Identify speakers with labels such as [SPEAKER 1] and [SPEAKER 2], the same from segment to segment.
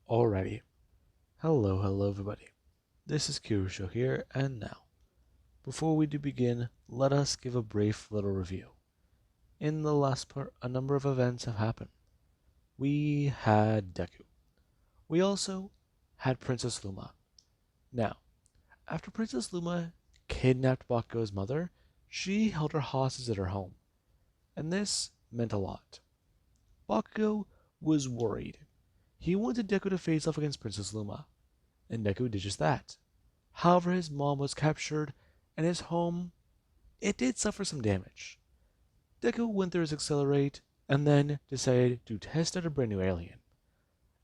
[SPEAKER 1] Alrighty. Hello everybody. This is Kirusho here, and now, before we do begin, let us give a brief little review. In the last part, a number of events have happened. We had Deku. We also had Princess Luma. Now, after Princess Luma kidnapped Bakugo's mother, she held her hostage at her home, and this meant a lot. Bakugo was worried. He wanted Deku to face off against Princess Luma, and Deku did just that. However, his mom was captured, and his home, it did suffer some damage. Deku went through his accelerate, and then decided to test out a brand new alien.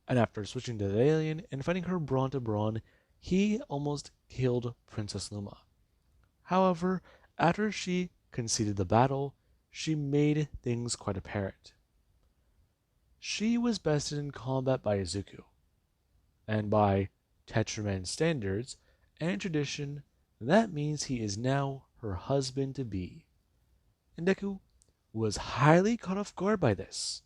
[SPEAKER 1] And after switching to the alien and fighting her brawn to brawn, he almost killed Princess Luma. However, after she conceded the battle, she made things quite apparent. She was bested in combat by Izuku, and by Tetraman standards and tradition, that means he is now her husband-to-be. And Deku was highly caught off guard by this.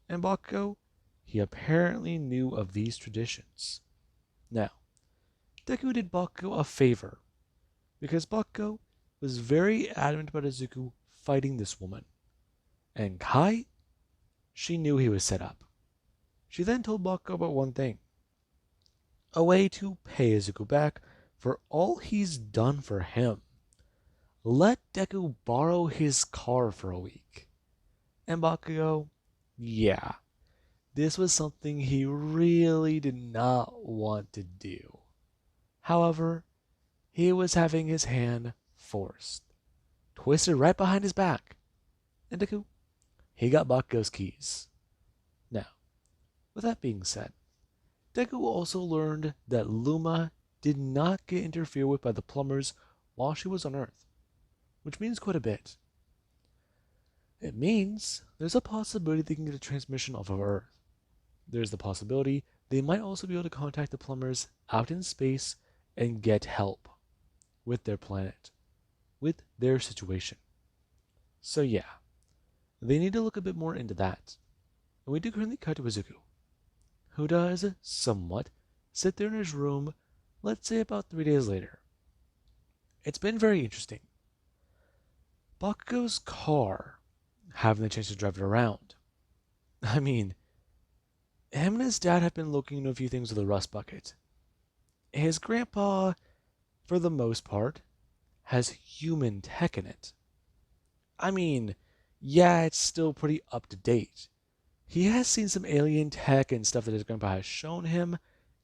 [SPEAKER 1] And Bakugo, he apparently knew of these traditions. Now, Deku did Bakugo a favor, because Bakugo was very adamant about Izuku fighting this woman. And Kai, she knew he was set up. She then told Bakugo about one thing: a way to pay Izuku back for all he's done for him. Let Deku borrow his car for a week. And Bakugo, yeah, this was something he really did not want to do. However, he was having his hand forced, twisted right behind his back. And Deku, he got Bakugo's keys. Now, with that being said, Deku also learned that Luma did not get interfered with by the plumbers while she was on Earth, which means quite a bit. It means there's a possibility they can get a transmission off of Earth. There's the possibility they might also be able to contact the plumbers out in space and get help with their planet, with their situation. So yeah, they need to look a bit more into that. And we do currently cut to Izuku, who does somewhat sit there in his room, let's say about 3 days later. It's been very interesting. Bakugo's car, having the chance to drive it around. I mean, him and his dad have been looking into a few things with a rust bucket. His grandpa, for the most part, has human tech in it. I mean, yeah, it's still pretty up to date. He has seen some alien tech and stuff that his grandpa has shown him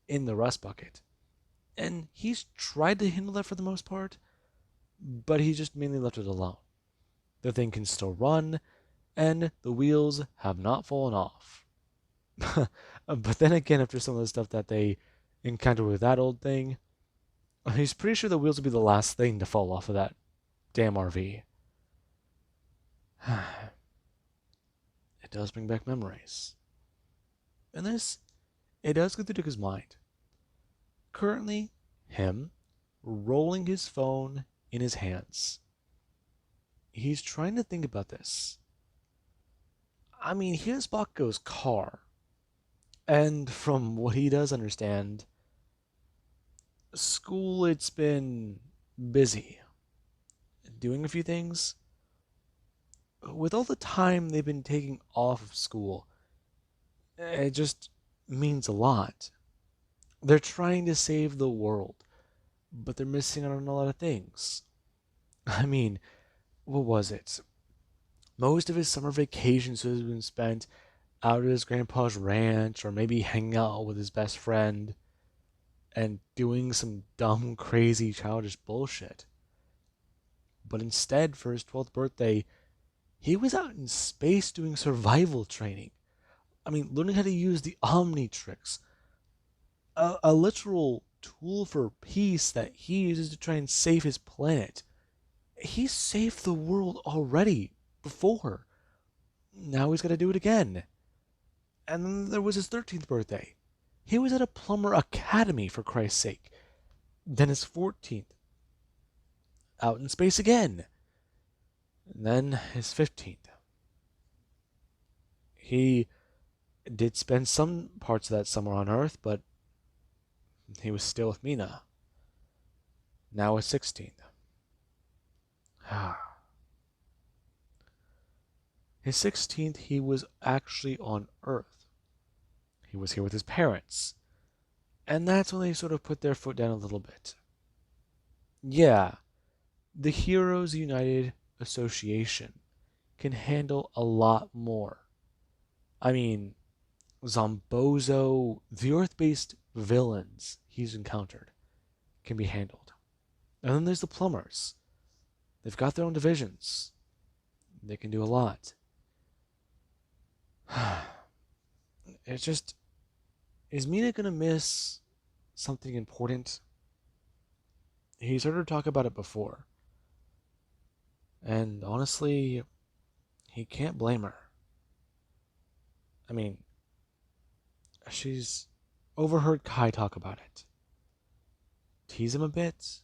[SPEAKER 1] in the rust bucket. And he's tried to handle that for the most part, but he just mainly left it alone. The thing can still run, and the wheels have not fallen off. But then again, after some of the stuff that they encountered with that old thing, he's pretty sure the wheels will be the last thing to fall off of that damn RV. It does bring back memories. And this, it does go through Deku's mind. Currently, him rolling his phone in his hands. He's trying to think about this. I mean, here's Bakugo's car. And from what he does understand, school, it's been busy. Doing a few things. With all the time they've been taking off of school, it just means a lot. They're trying to save the world, but they're missing out on a lot of things. I mean, what was it? Most of his summer vacations has been spent out at his grandpa's ranch, or maybe hanging out with his best friend and doing some dumb, crazy, childish bullshit. But instead, for his 12th birthday, he was out in space doing survival training. I mean, learning how to use the Omnitrix, a literal tool for peace that he uses to try and save his planet. He saved the world already, before. Now he's got to do it again. And then there was his 13th birthday. He was at a plumber academy, for Christ's sake. Then his 14th. Out in space again. And then his 15th. He Did spend some parts of that summer on Earth, but he was still with Mina. Now his 16th. His 16th, he was actually on Earth. He was here with his parents. And that's when they sort of put their foot down a little bit. Yeah, the Heroes United Association can handle a lot more. I mean, Zombozo, the Earth based villains he's encountered, can be handled. And then there's the plumbers. They've got their own divisions. They can do a lot. It's just, is Mina gonna miss something important? He's heard her talk about it before. And honestly, he can't blame her. I mean, she's overheard Kai talk about it. Tease him a bit?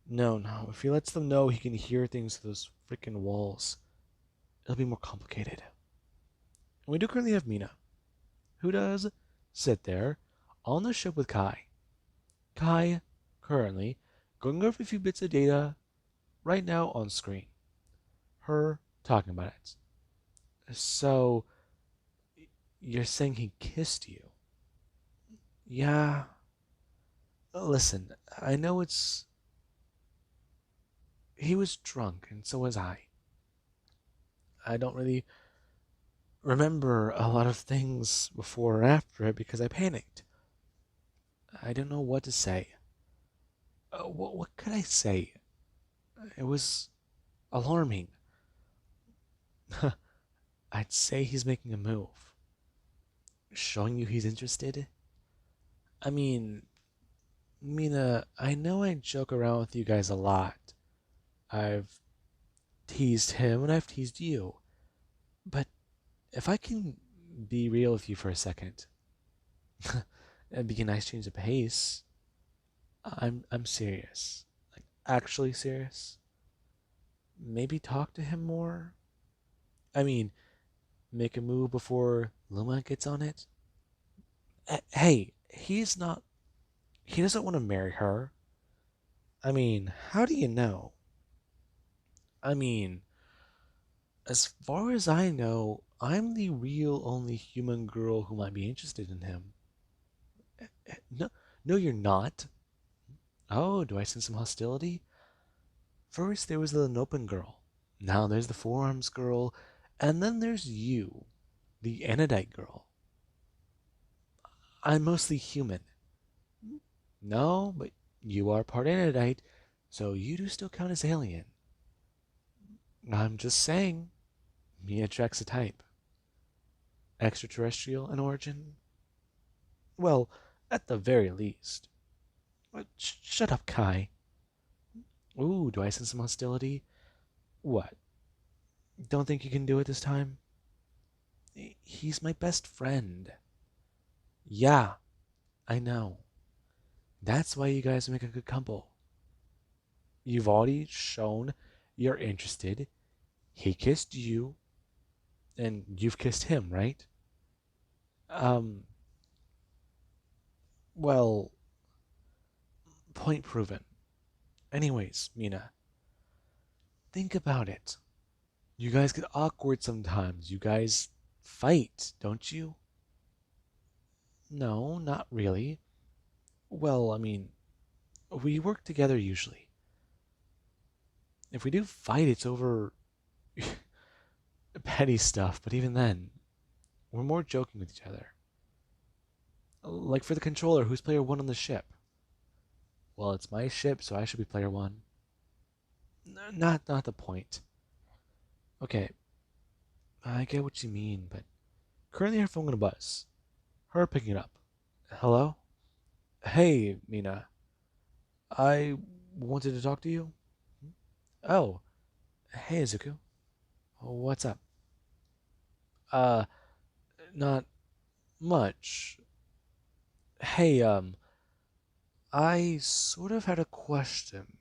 [SPEAKER 1] No, no. If he lets them know he can hear things through those freaking walls, it'll be more complicated. And we do currently have Mina, who does sit there on the ship with Kai. Kai, currently, going over a few bits of data right now on screen. Her talking about it. So, you're saying he kissed you? Yeah. Listen, I know it's. He was drunk, and so was I. I don't really remember a lot of things before or after it because I panicked. I don't know what to say. What could I say? It was alarming. I'd say he's making a move. Showing you he's interested? I mean, Mina, I know I joke around with you guys a lot. I've teased him and I've teased you. But if I can be real with you for a second, it'd be a nice change of pace. I'm serious. Like actually serious. Maybe talk to him more. I mean, make a move before Luma gets on it. Hey, he's not. He doesn't want to marry her. I mean, how do you know? I mean, as far as I know, I'm the real only human girl who might be interested in him. No, no, you're not. Oh, do I sense some hostility? First, there was the Nopen girl. Now there's the Forearms girl. And then there's you, the Anodite girl. I'm mostly human. No, but you are part Anodite, so you do still count as alien. I'm just saying, me attracts a type. Extraterrestrial in origin? Well, at the very least. Shut up, Kai. Ooh, do I sense some hostility? What? Don't think you can do it this time? He's my best friend. Yeah, I know. That's why you guys make a good couple. You've already shown you're interested. He kissed you, and you've kissed him, right? Um, well, point proven. Anyways, Mina, think about it. You guys get awkward sometimes. You guys fight, don't you? No, not really. Well, I mean, we work together usually. If we do fight, it's over petty stuff, but even then, we're more joking with each other. Like for the controller, who's player one on the ship? Well, it's my ship, so I should be player one. Not the point. Okay, I get what you mean, but currently her phone gonna buzz. Her picking it up. Hello? Hey, Mina. I wanted to talk to you. Oh, hey, Izuku. What's up? Uh, not much. Hey, I sort of had a question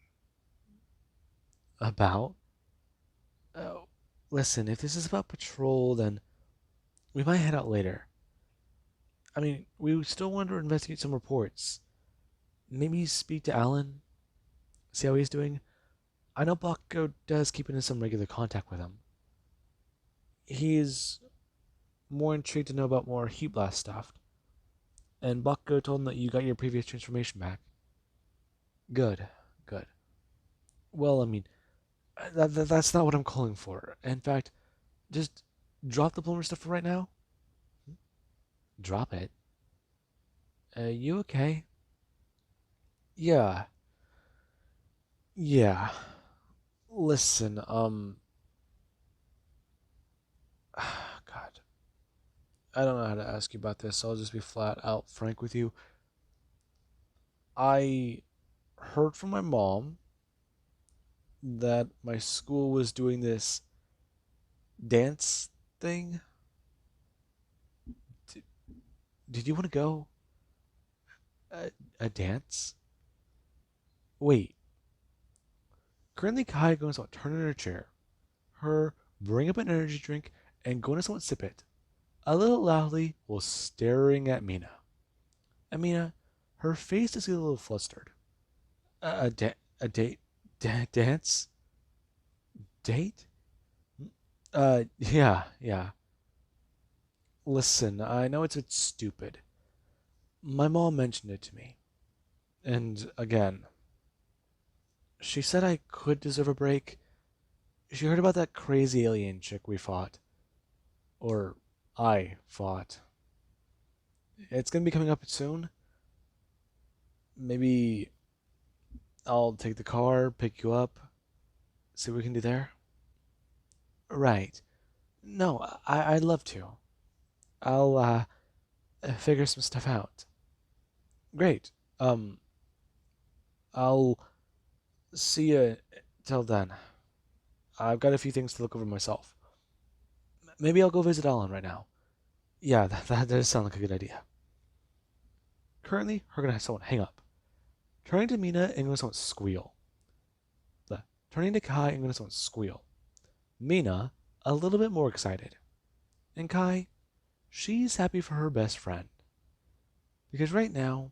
[SPEAKER 1] about. Oh, listen, if this is about patrol, then We might head out later. I mean, we still want to investigate some reports. Maybe speak to Alan, see how he's doing. I know Bakugo does keep in some regular contact with him. He's more intrigued to know about more Heat Blast stuff. And Bakugo told him that you got your previous transformation back. Good, good. Well, I mean, that's not what I'm calling for. In fact, just drop the plumber stuff for right now. Drop it. You okay? Yeah, yeah. Listen, God, I don't know how to ask you about this, so I'll just be flat out frank with you. I heard from my mom that my school was doing this dance thing. D- did you want to go? A dance? Wait. Currently, Kai goes to turn in her chair. Her bring up an energy drink and going to someone sip it. A little loudly while staring at Mina. And Mina, her face is a little flustered. A date? Dance? Date? Yeah. Listen, I know it's a bit stupid. My mom mentioned it to me. And again, she said I could deserve a break. She heard about that crazy alien chick we fought. Or I fought. It's gonna be coming up soon. Maybe I'll take the car, pick you up, see what we can do there. Right. No, I'd love to. I'll figure some stuff out. Great. Um, I'll see you till then. I've got a few things to look over myself. Maybe I'll go visit Alan right now. Yeah, that does sound like a good idea. Currently, her gonna have someone hang up. Turning to Mina and gonna someone squeal. Turning to Kai and gonna someone squeal. Mina, a little bit more excited. And Kai, she's happy for her best friend. Because right now,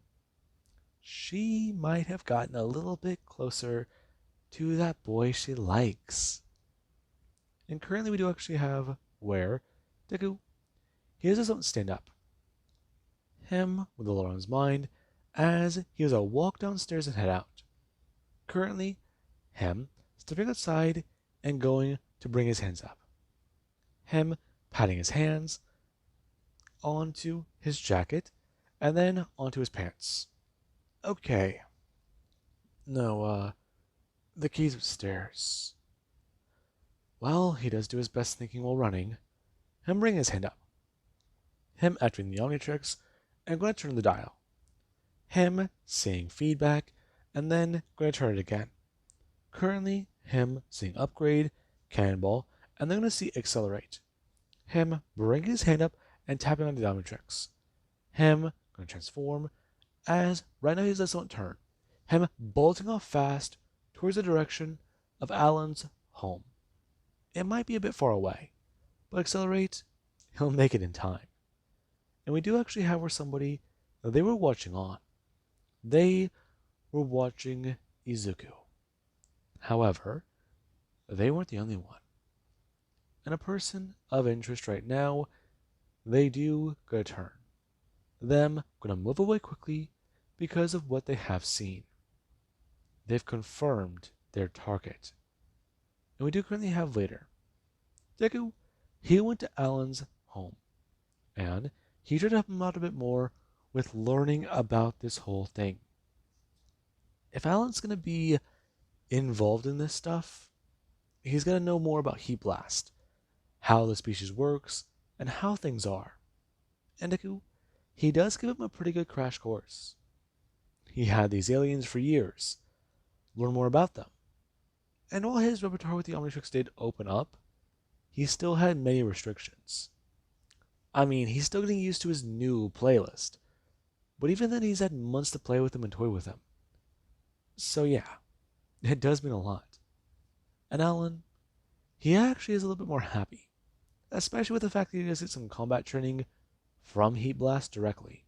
[SPEAKER 1] she might have gotten a little bit closer to that boy she likes. And currently we do actually have where Deku, he has his own stand up. Him with a lot on his mind as he has a walk downstairs and head out. Currently, him stepping outside and going to bring his hands up. Him patting his hands onto his jacket and then onto his pants. Okay. No, the keys upstairs. Well, he does do his best thinking while running. Him bringing his hand up. Him entering the Omnitrix and going to turn the dial. Him seeing feedback and then going to turn it again. Currently, him seeing upgrade, cannonball, and then going to see accelerate. Him bringing his hand up and tapping on the Omnitrix. Him going to transform as right now he does not turn. Him bolting off fast towards the direction of Alan's home. It might be a bit far away, but accelerate, he'll make it in time. And we do actually have where somebody they were watching on. They were watching Izuku. However, they weren't the only one. And a person of interest right now, they do go to turn. Them gonna move away quickly because of what they have seen. They've confirmed their target. And we do currently have later. Deku, he went to Alan's home. And he tried to help him out a bit more with learning about this whole thing. If Alan's going to be involved in this stuff, he's going to know more about Heat Blast, how the species works, and how things are. And Deku, he does give him a pretty good crash course. He had these aliens for years, learn more about them. And while his repertoire with the Omnitrix did open up, he still had many restrictions. I mean, he's still getting used to his new playlist, but even then he's had months to play with him and toy with him. So yeah, it does mean a lot. And Alan, he actually is a little bit more happy, especially with the fact that he does get some combat training from Heat Blast directly.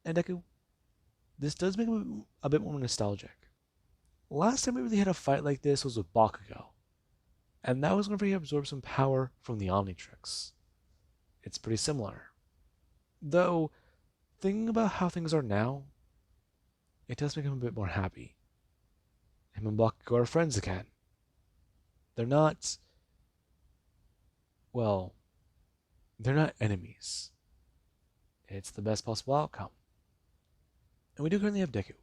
[SPEAKER 1] And Deku, this does make him a bit more nostalgic. Last time we really had a fight like this was with Bakugo, and that was whenever he absorbed some power from the Omnitrix. It's pretty similar. Though, thinking about how things are now, it does make him a bit more happy. Him and Bakugo are friends again. They're not, well, they're not enemies. It's the best possible outcome. And we do currently have Deku,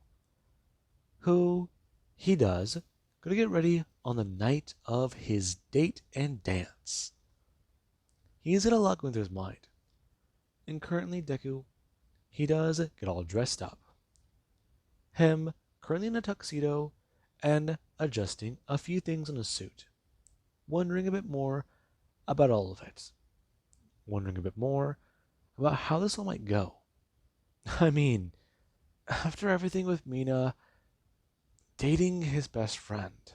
[SPEAKER 1] who he does go to get ready on the night of his date and dance. He's got a lot going through his mind. And currently Deku, he does get all dressed up. Him currently in a tuxedo and adjusting a few things in his suit. Wondering a bit more about all of it. Wondering a bit more about how this all might go. I mean, after everything with Mina, dating his best friend.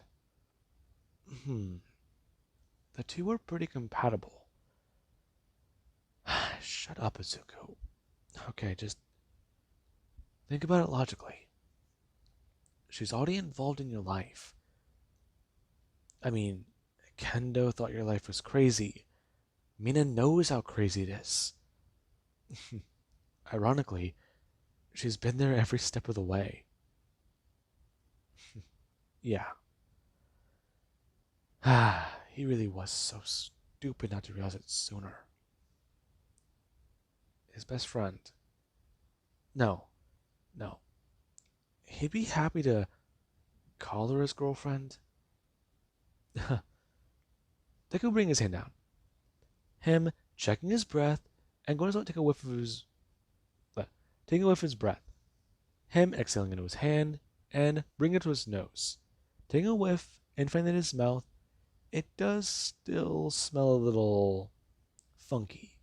[SPEAKER 1] The two were pretty compatible. Shut up, Izuku. Okay, just think about it logically. She's already involved in your life. I mean, Kendo thought your life was crazy. Mina knows how crazy it is. Ironically, she's been there every step of the way. Yeah. He really was so stupid not to realize it sooner. His best friend. No. He'd be happy to call her his girlfriend. Deku bring his hand down. Him checking his breath and going to take a whiff of his taking a whiff of his breath. Him exhaling into his hand and bringing it to his nose. Taking a whiff and finding in his mouth, it does still smell a little funky.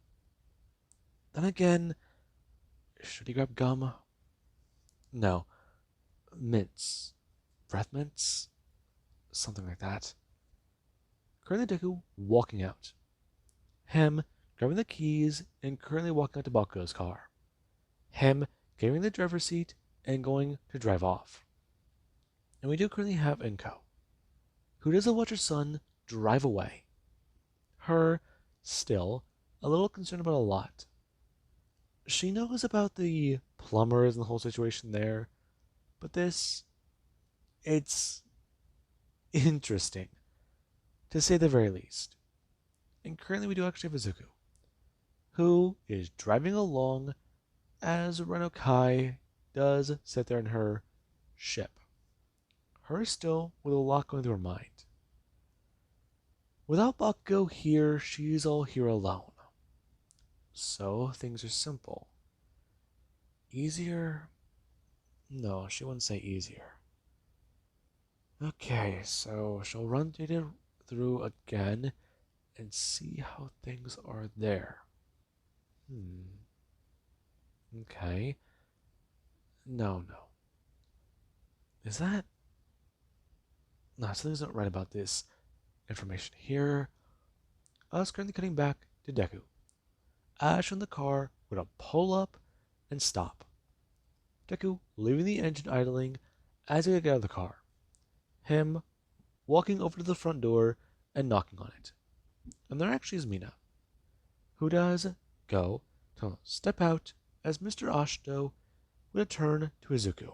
[SPEAKER 1] Then again, should he grab gum? No. Mints. Breath mints? Something like that. Currently Deku walking out. Him grabbing the keys and currently walking out to Bakugo's car. Him getting the driver's seat and going to drive off. And we do currently have Inko, who doesn't watch her son drive away. Her still a little concerned about a lot. She knows about the plumbers and the whole situation there, but it's interesting, to say the very least. And currently we do actually have Izuku, who is driving along as Reno Kai does sit there in her ship. Her still with a lot going through her mind. Without Bakugo here, she's all here alone. So things are simple. Easier? No, she wouldn't say easier. Okay, so she'll run data through again and see how things are there. Okay. No. Is that... No, something's not right about this information here. Us currently cutting back to Deku. Ash in the car would pull up and stop. Deku leaving the engine idling as they get out of the car. Him walking over to the front door and knocking on it. And there actually is Mina, who does go to step out as Mr. Ashito would turn to Izuku.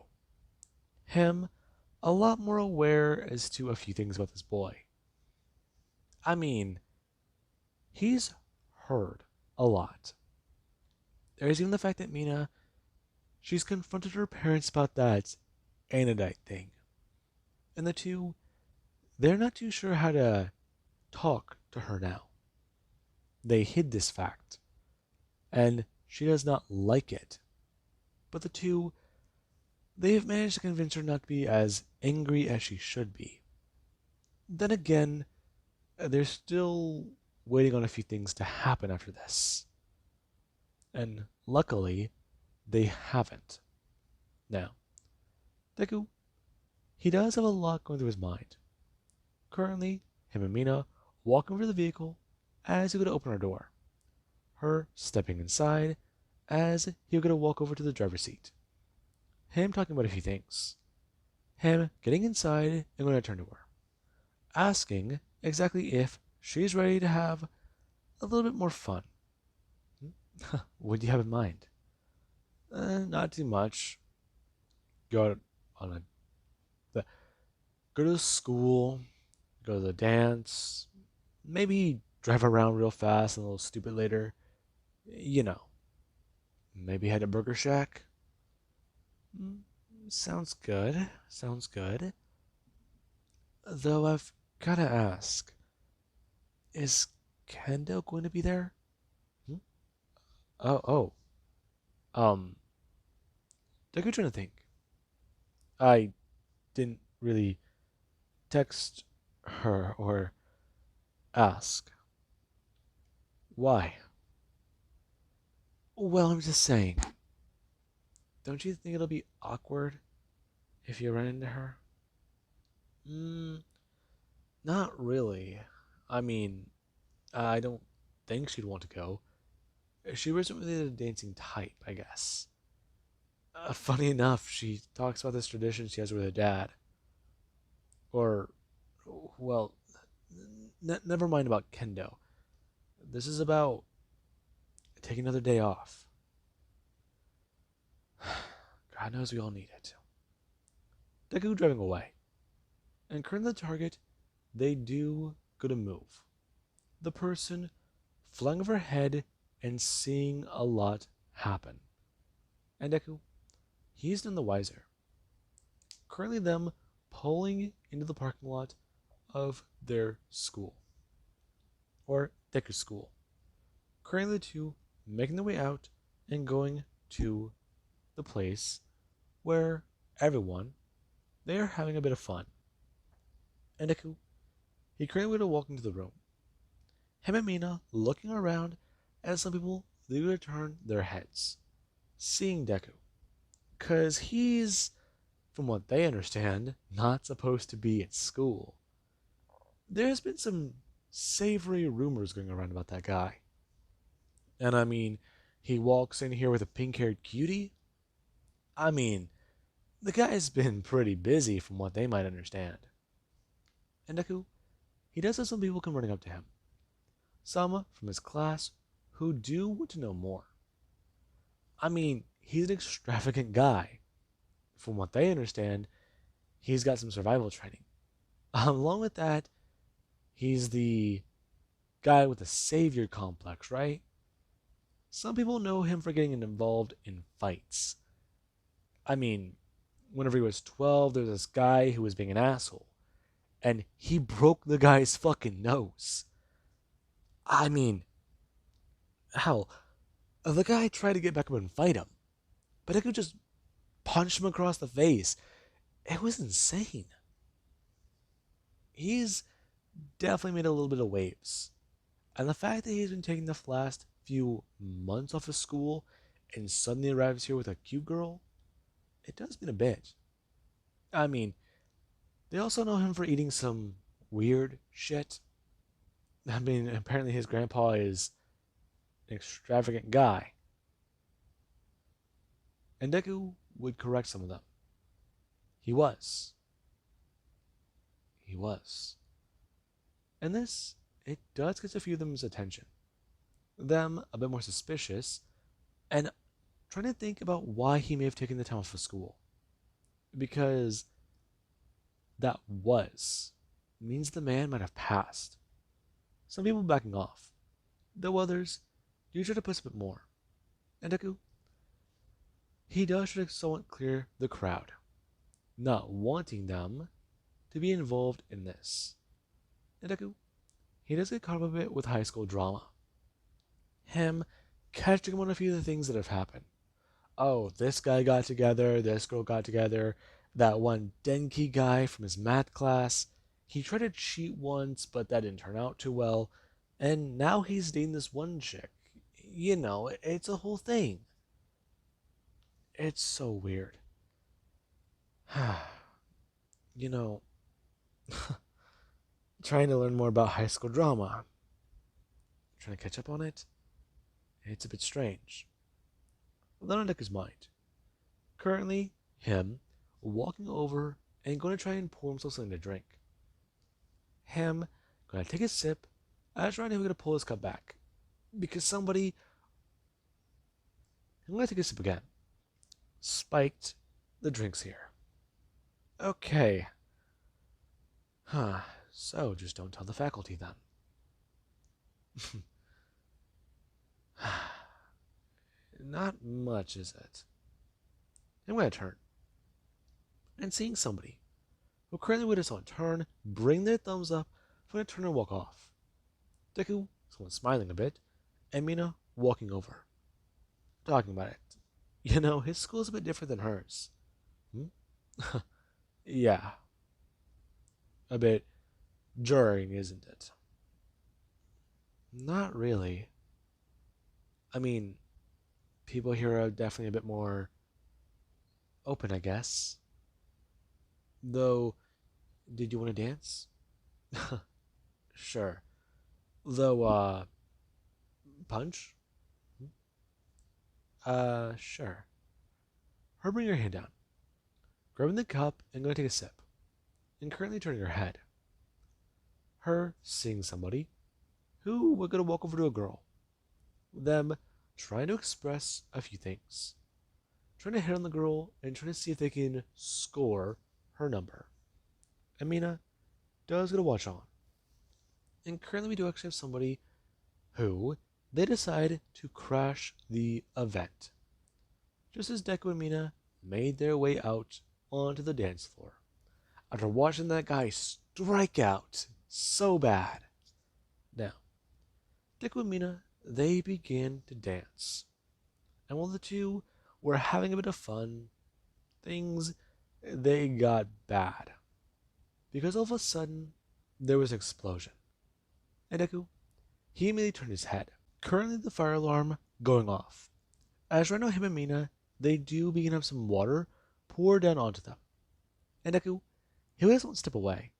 [SPEAKER 1] Him a lot more aware as to a few things about this boy. I mean, he's heard a lot. There's even the fact that Mina, she's confronted her parents about that Anodite thing. And the two, they're not too sure how to talk to her now. They hid this fact, and she does not like it. But the two, they have managed to convince her not to be as angry as she should be. Then again, they're still waiting on a few things to happen after this. And luckily, they haven't. Now, Deku, he does have a lot going through his mind. Currently, him and Mina walk over to the vehicle as he would open her door, her stepping inside as he would walk over to the driver's seat, him talking about a few things, him getting inside and going to turn to her, asking exactly if she's ready to have a little bit more fun. What do you have in mind? Not too much. Go on the, go to school, go to the dance, maybe drive around real fast and a little stupid later. You know, maybe head to Burger Shack. Mm, sounds good. Sounds good. Though I've gotta ask, is Kendo going to be there? Hmm? Oh. Um, Deku trying to think. I didn't really text her or ask. Why? Well, I'm just saying. Don't you think it'll be awkward if you run into her? Mm, not really. I mean, I don't think she'd want to go. She wasn't really the dancing type, I guess. Funny enough, she talks about this tradition she has with her dad. Or, well, never mind about kendo. This is about taking another day off. God knows we all need it. Deku driving away. And currently the target, they do go to move. The person flying overhead and seeing a lot happen. And Deku, he's none the wiser. Currently them pulling into the parking lot of their school. Or Deku's school. Currently the two making their way out and going to the place where everyone, they are having a bit of fun. And Deku, he currently would walk into the room. Him and Mina looking around as some people they would turn their heads, seeing Deku. Cause he's, from what they understand, not supposed to be at school. There's been some savory rumors going around about that guy. And I mean, he walks in here with a pink haired cutie. I mean, the guy's been pretty busy from what they might understand. And Deku, he does have some people come running up to him. Some from his class who do want to know more. I mean, he's an extravagant guy. From what they understand, he's got some survival training. Along with that, he's the guy with the savior complex, right? Some people know him for getting involved in fights. I mean, whenever he was 12, there was this guy who was being an asshole, and he broke the guy's fucking nose. I mean, hell, the guy tried to get back up and fight him, but I could just punch him across the face. It was insane. He's definitely made a little bit of waves. And the fact that he's been taking the last few months off of school and suddenly arrives here with a cute girl, it does mean a bit. I mean, they also know him for eating some weird shit. I mean, apparently his grandpa is an extravagant guy. And Deku would correct some of them. He was. He was. And this, it does get a few of them's attention. Them a bit more suspicious, and trying to think about why he may have taken the time off of school. Because that was means the man might have passed. Some people backing off, though others do try to push a bit more. And Deku, he does try to somewhat clear the crowd, not wanting them to be involved in this. And Deku, he does get caught up a bit with high school drama. Him catching him on a few of the things that have happened. Oh, this guy got together, this girl got together, that one Denki guy from his math class. He tried to cheat once, but that didn't turn out too well. And now he's dating this one chick. You know, it's a whole thing. It's so weird. You know, trying to learn more about high school drama. trying to catch up on it. It's a bit strange. Then on Deku's mind. Currently, him walking over and going to try and pour himself something to drink. Him going to take a sip as right now we're going to pull his cup back. Because somebody, I'm going to take a sip again, spiked the drinks here. Okay. Huh. So just don't tell the faculty then. Not much, is it? I'm going to turn. And seeing somebody who currently with us on turn, bring their thumbs up, I'm going to turn and walk off. Deku, someone smiling a bit, and Mina walking over. Talking about it. You know, his school's a bit different than hers. Yeah. A bit jarring, isn't it? Not really. I mean, people here are definitely a bit more open, I guess. Though, did you want to dance? Sure. Though, punch? Sure. Her bring her hand down, grabbing the cup and going to take a sip, and currently turning her head. Her seeing somebody who we're going to walk over to a girl. Them trying to express a few things. Trying to hit on the girl and trying to see if they can score her number. Amina does get a watch on. And currently we do actually have somebody who they decide to crash the event. Just as Deku and Mina made their way out onto the dance floor. After watching that guy strike out so bad. Now, Deku and Mina, they began to dance. And while the two were having a bit of fun, things, they got bad. Because all of a sudden, there was an explosion. And Deku, he immediately turned his head. Currently the fire alarm going off. As right now him and Mina, they do begin to have some water pour down onto them. And Deku, he doesn't want to step away.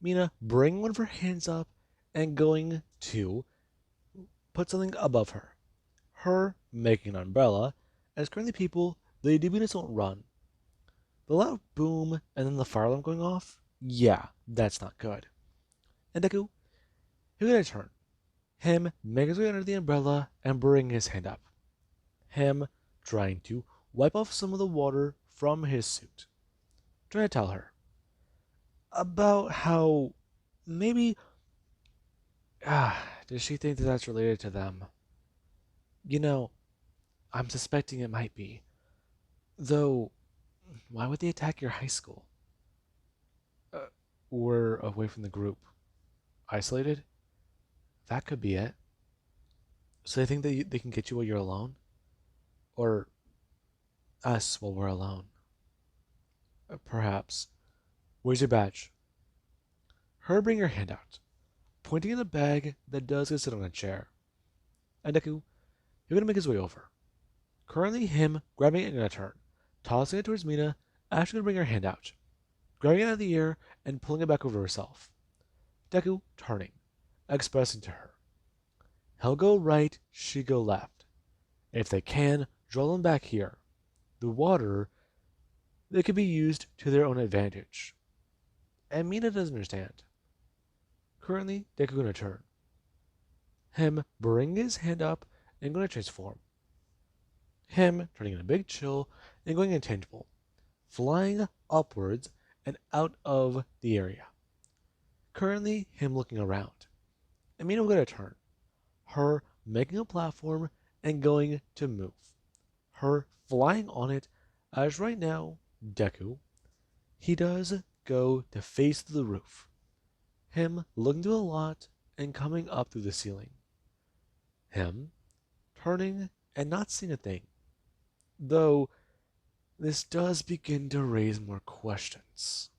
[SPEAKER 1] Mina bringing one of her hands up and going to put something above her. Her making an umbrella, as currently people, they do begin to run. The loud boom and then the fire alarm going off, yeah, that's not good. And Deku, he's gonna turn. Him making his way under the umbrella and bring his hand up. Him trying to wipe off some of the water from his suit. Trying to tell her about how maybe does she think that that's related to them? You know, I'm suspecting it might be. Though, why would they attack your high school? We're away from the group. Isolated? That could be it. So they think that they can get you while you're alone? Or us while we're alone? Perhaps. Where's your badge? Her bring her hand out, pointing in a bag that does get sit on a chair. And Deku, you're gonna make his way over. Currently him grabbing it and gonna turn, tossing it towards Mina, as she's gonna bring her hand out, grabbing it out of the air and pulling it back over herself. Deku turning, expressing to her. He'll go right, she go left. If they can, draw them back here. The water, they could be used to their own advantage. And Mina doesn't understand. Currently, Deku gonna turn. Him bring his hand up and gonna transform. Him turning in a big chill and going intangible, flying upwards and out of the area. Currently, him looking around. And Mina gonna turn. Her making a platform and going to move. Her flying on it, as right now, Deku, he does go to face the roof. Him looking to a lot and coming up through the ceiling. Him turning and not seeing a thing. Though this does begin to raise more questions.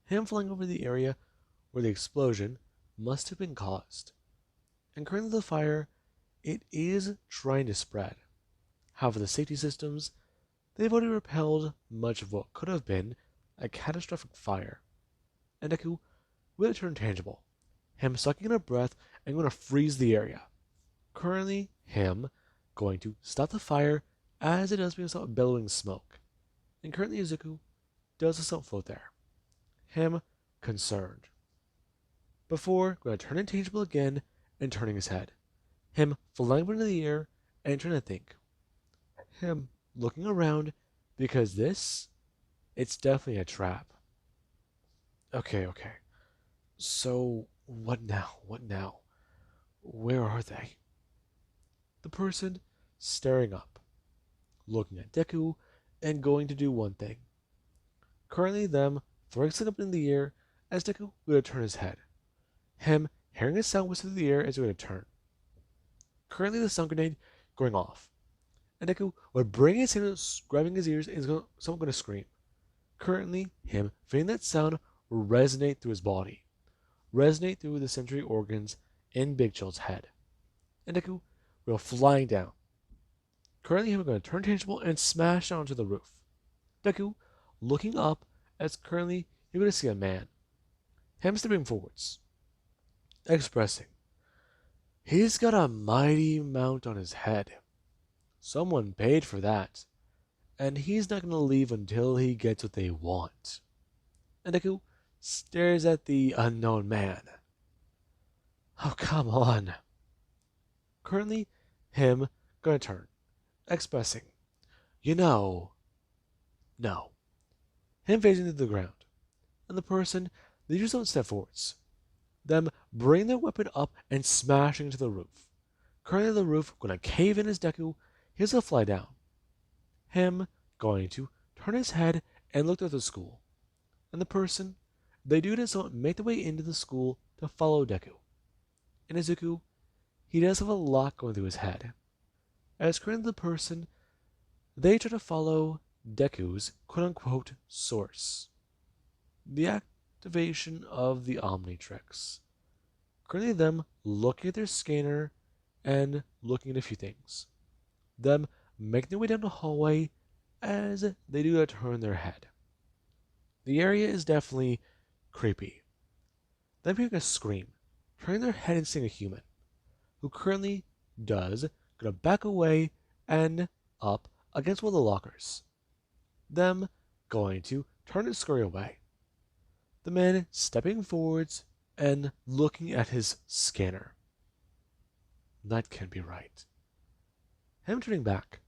[SPEAKER 1] Him flying over the area where the explosion must have been caused. And currently the fire, it is trying to spread. However, the safety systems, they've already repelled much of what could have been a catastrophic fire. And Deku will turn tangible, him sucking in a breath and going to freeze the area. Currently, him going to stop the fire as it does begin to billowing smoke. And currently, Izuku does not float there. Him concerned. Before going to turn intangible again and turning his head. Him flying up into the air and trying to think. Him looking around because it's definitely a trap. Okay. So, what now? What now? Where are they? The person staring up, looking at Deku, and going to do one thing. Currently, them throwing something up in the air as Deku would turn his head. Him hearing a sound whistle through the air as he would turn. Currently, the sound grenade going off. And Deku would bring his hand, grabbing his ears, and someone going to scream. Currently, him feeling that sound resonate through his body, resonate through the sensory organs in Big Chill's head. And Deku will go flying down. Currently, him going to turn tangible and smash down onto the roof. Deku looking up as currently you're going to see a man. Him stepping forwards, expressing, he's got a mighty mount on his head. Someone paid for that, and he's not going to leave until he gets what they want. And Deku stares at the unknown man. Oh, come on. Currently, him going to turn, expressing, no. Him facing to the ground, and the person, they just don't step forwards. Them bring their weapon up and smashing into the roof. Currently, the roof going to cave in as Deku, he's going to fly down. Him going to turn his head and look at the school. And the person, they do this so make their way into the school to follow Deku. And Izuku, he does have a lot going through his head. As currently the person, they try to follow Deku's quote-unquote source. The activation of the Omnitrix. Currently them looking at their scanner and looking at a few things. Them making their way down the hallway as they do turn their head. The area is definitely creepy. Them hearing a scream, turning their head and seeing a human, who currently gonna back away and up against one of the lockers. Them going to turn and scurry away. The man stepping forwards and looking at his scanner. That can't be right. Him turning back,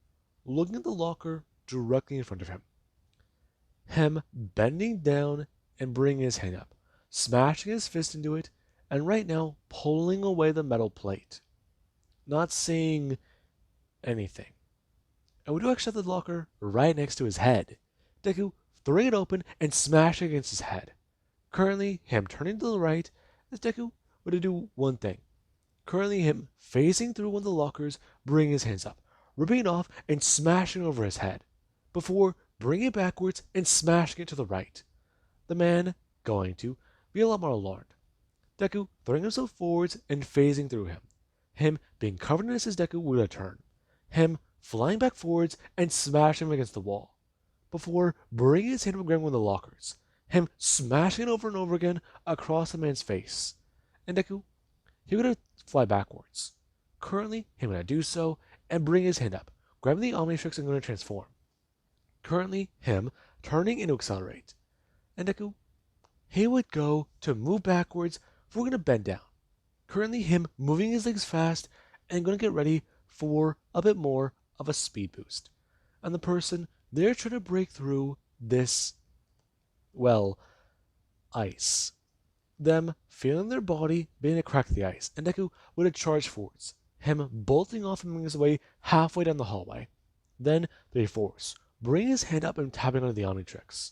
[SPEAKER 1] looking at the locker directly in front of him. Him bending down and bringing his hand up, smashing his fist into it, and right now pulling away the metal plate. Not seeing anything. And we do actually have the locker right next to his head. Deku throwing it open and smashing against his head. Currently, him turning to the right as Deku would do one thing. Currently, him phasing through one of the lockers, bringing his hands up, ripping it off and smashing over his head, before bringing it backwards and smashing it to the right. The man going to be a lot more alarmed. Deku throwing himself forwards and phasing through him. Him being covered in this as Deku would return. Him flying back forwards and smashing him against the wall, before bringing his hand and grabbing one of the lockers. Him smashing it over and over again across the man's face. And Deku, he would fly backwards. Currently, him going to do so and bring his hand up, grabbing the Omnitrix and going to transform. Currently, him turning into accelerate. And Deku, he would go to move backwards for going to bend down. Currently, him moving his legs fast and going to get ready for a bit more of a speed boost. And the person, they're trying to break through this, ice. Them feeling their body being to crack the ice, and Deku would have charged forwards, him bolting off and making his way halfway down the hallway. Then they force, bring his hand up and tapping on the Omnitrix.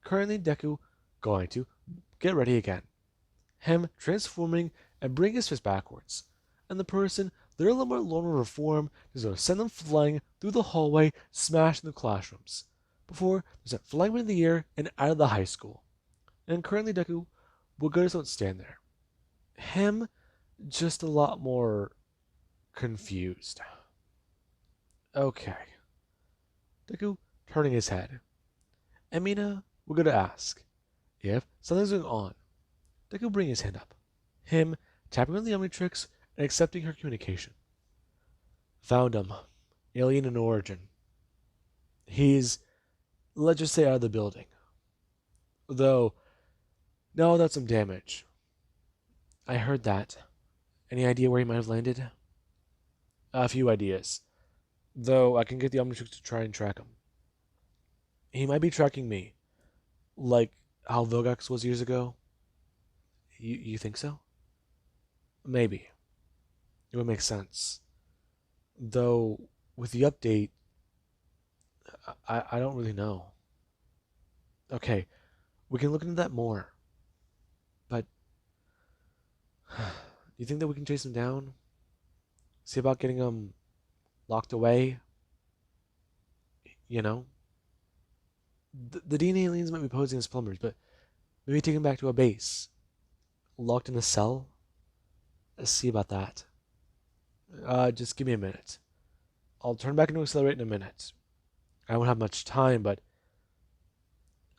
[SPEAKER 1] Currently, Deku going to get ready again. Him transforming and bring his fist backwards. And the person, they're a little more longer form, is going to send them flying through the hallway, smashing the classrooms, before they start flying into the air and out of the high school. And currently, Deku will go to stand there. Him just a lot more confused. Okay. Deku turning his head. And Mina, we're going to ask if something's going on. Deku bring his hand up. Him tapping on the Omnitrix and accepting her communication. Found him. Alien in origin. He's, let's just say, out of the building. Though, no, that's some damage. I heard that. Any idea where he might have landed? A few ideas. Though I can get the Omnitrix to try and track him. He might be tracking me. Like how Vilgax was years ago. You think so? Maybe. It would make sense. Though, with the update, I don't really know. Okay, we can look into that more. But, do you think that we can chase him down? See about getting him locked away? You know? The DNA aliens might be posing as plumbers, but maybe take him back to a base. Locked in a cell? Let's see about that. Just give me a minute. I'll turn back into Accelerate in a minute. I won't have much time, but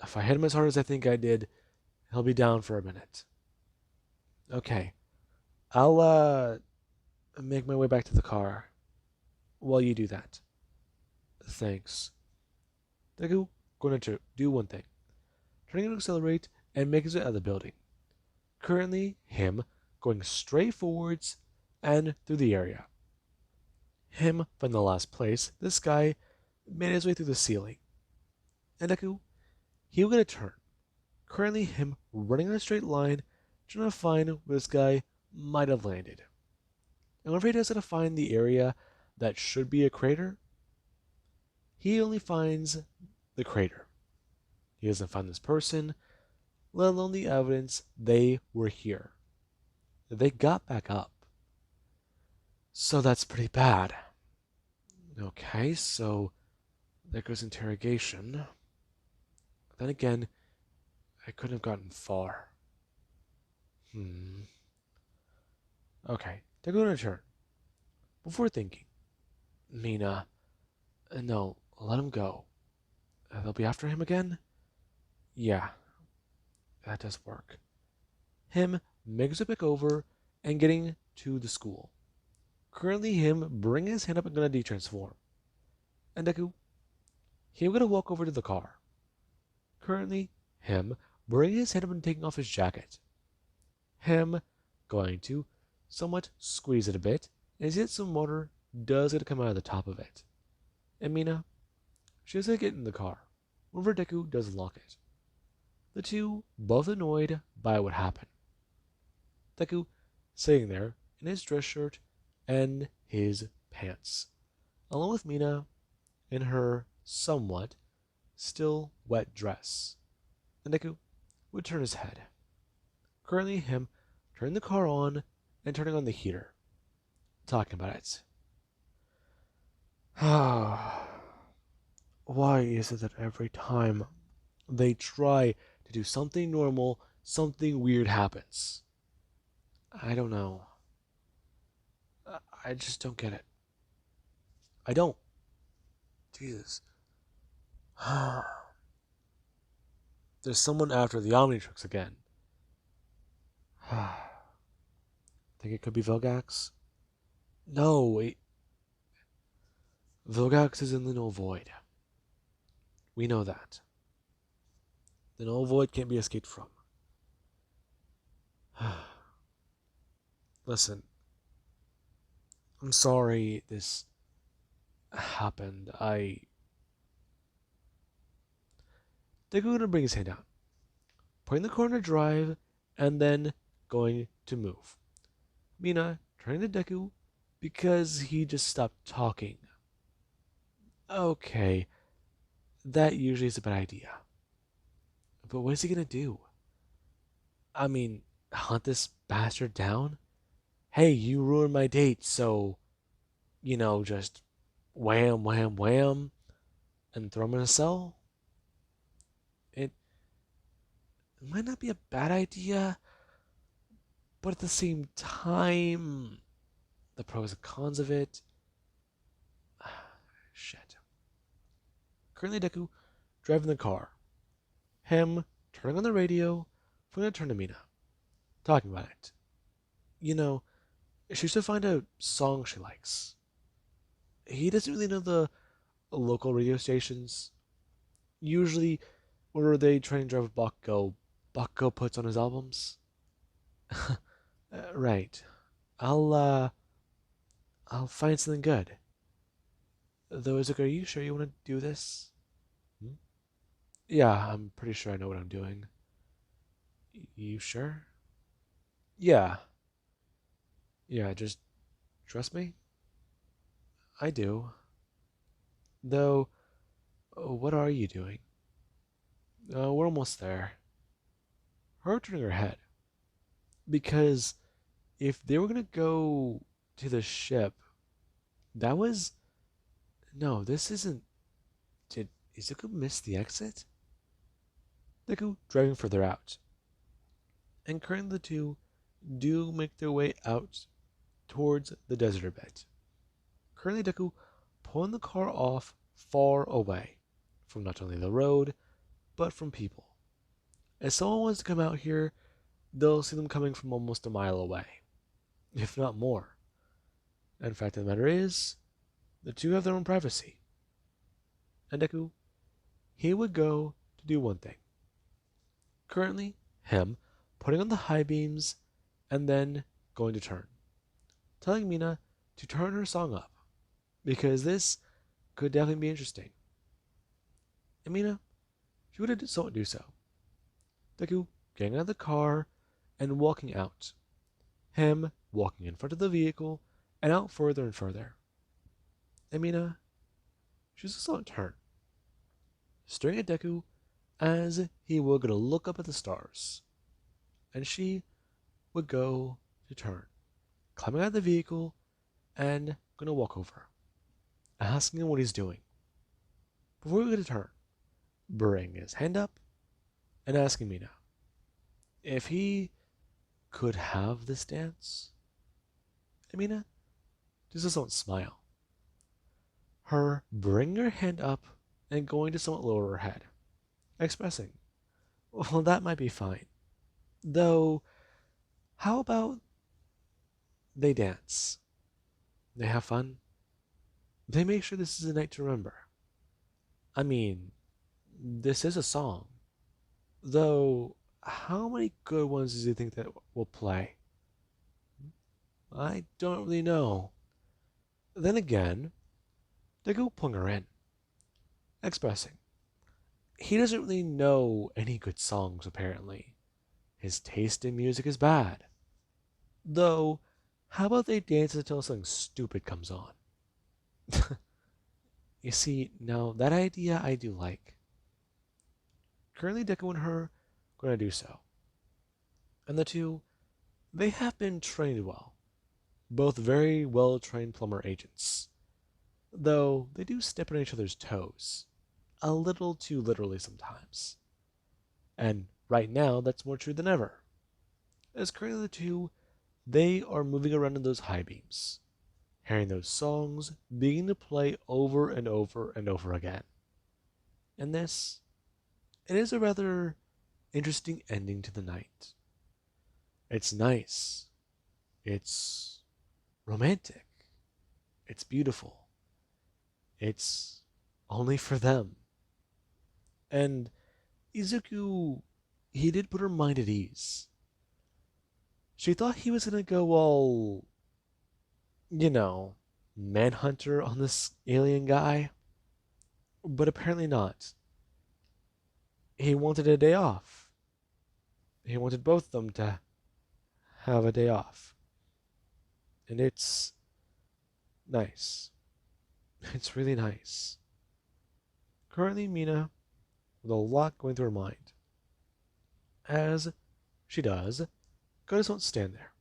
[SPEAKER 1] if I hit him as hard as I think I did, he'll be down for a minute. Okay. I'll make my way back to the car while you do that. Thanks. Deku, going to do one thing. Turning into Accelerate and making it out of the building. Currently, him going straight forwards and through the area. Him from the last place, this guy made his way through the ceiling. And Deku, he will get a turn. Currently, him running in a straight line, trying to find where this guy might have landed. And whenever he does to find the area that should be a crater, he only finds the crater. He doesn't find this person, let alone the evidence they were here. They got back up. So that's pretty bad. Okay, so there goes interrogation. Then again, I couldn't have gotten far. Okay, they're going to return. Before thinking, Mina, no, let him go. They'll be after him again? Yeah, that does work. Him makes it back over and getting to the school. Currently, him bringing his hand up and gonna de-transform. And Deku, he's gonna walk over to the car. Currently, him bringing his hand up and taking off his jacket. Him going to somewhat squeeze it a bit, and see that some water does get to come out of the top of it. And Mina, she doesn't get in the car, whenever Deku does lock it. The two both annoyed by what happened. Deku sitting there in his dress shirt and his pants, along with Mina in her somewhat still wet dress. And Deku would turn his head. Currently him turning the car on and turning on the heater. Talking about it. Why is it that every time they try to do something normal, something weird happens? I don't know. I just don't get it. I don't. Jesus. There's someone after the Omnitrix again. Think it could be Vilgax? No, wait. Vilgax is in the Null Void. We know that. The Null Void can't be escaped from. Listen. I'm sorry this happened. Deku gonna bring his hand out, putting the corner drive, and then going to move. Mina turning to Deku because he just stopped talking. Okay, that usually is a bad idea. But what is he gonna do? I mean, hunt this bastard down? Hey, you ruined my date, so, just wham, wham, wham, and throw him in a cell? It might not be a bad idea, but at the same time, the pros and cons of it. Shit. Currently, Deku driving the car. Him turning on the radio, going to turn to Mina, talking about it. You know, she should find a song she likes. He doesn't really know the local radio stations. Usually, what are they trying to drive Bakugo? Bakugo puts on his albums? Right. I'll, uh, I'll find something good. Though, Izuku, are you sure you want to do this? Hmm? Yeah, I'm pretty sure I know what I'm doing. You sure? Yeah. Yeah, just trust me? I do. Though, what are you doing? We're almost there. Her turning her head. Because if they were gonna go to the ship, that was. No, this isn't. Did Izuku miss the exit? Deku driving further out. And currently the two do make their way out towards the desert a bit. Currently Deku pulling the car off far away from not only the road, but from people. If someone wants to come out here, they'll see them coming from almost a mile away, if not more. And the fact of the matter is, the two have their own privacy. And Deku, he would go to do one thing. Currently, him putting on the high beams and then going to turn, telling Mina to turn her song up because this could definitely be interesting. And Mina, she would do so. Deku getting out of the car and walking out. Him walking in front of the vehicle and out further and further. And Mina, she's just on turn, staring at Deku as he were gonna look up at the stars. And she would go to turn, climbing out of the vehicle and gonna walk over, asking him what he's doing. Before we get to turn, bring his hand up and asking Mina if he could have this dance. And Mina just doesn't smile. Her bringing her hand up and going to somewhat lower her head, expressing, well, that might be fine. Though, how about they dance? They have fun? They make sure this is a night to remember. I mean, this is a song. Though, how many good ones does he think that will play? I don't really know. Then again, they go pulling her in, expressing. He doesn't really know any good songs, apparently. His taste in music is bad. Though, how about they dance until something stupid comes on? You see, now that idea I do like. Currently, Deku and her are going to do so. And the two, they have been trained well. Both very well trained plumber agents. Though they do step on each other's toes. A little too literally sometimes. And right now, that's more true than ever. As currently the two, they are moving around in those high beams, hearing those songs beginning to play over and over and over again. And this, it is a rather interesting ending to the night. It's nice. It's romantic. It's beautiful. It's only for them. And Izuku, he did put her mind at ease. She thought he was gonna go all, you know, manhunter on this alien guy, but apparently not. He wanted a day off. He wanted both of them to have a day off. And it's nice. It's really nice. Currently, Mina, with a lot going through her mind, as she does, Goddess won't stand there.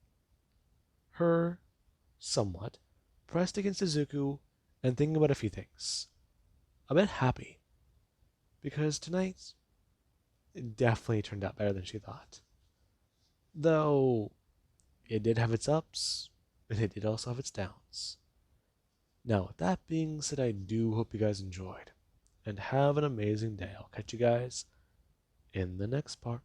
[SPEAKER 1] Her, somewhat, pressed against Izuku and thinking about a few things. A bit happy, because tonight it definitely turned out better than she thought. Though it did have its ups, and it did also have its downs. Now, with that being said, I do hope you guys enjoyed, and have an amazing day. I'll catch you guys in the next part.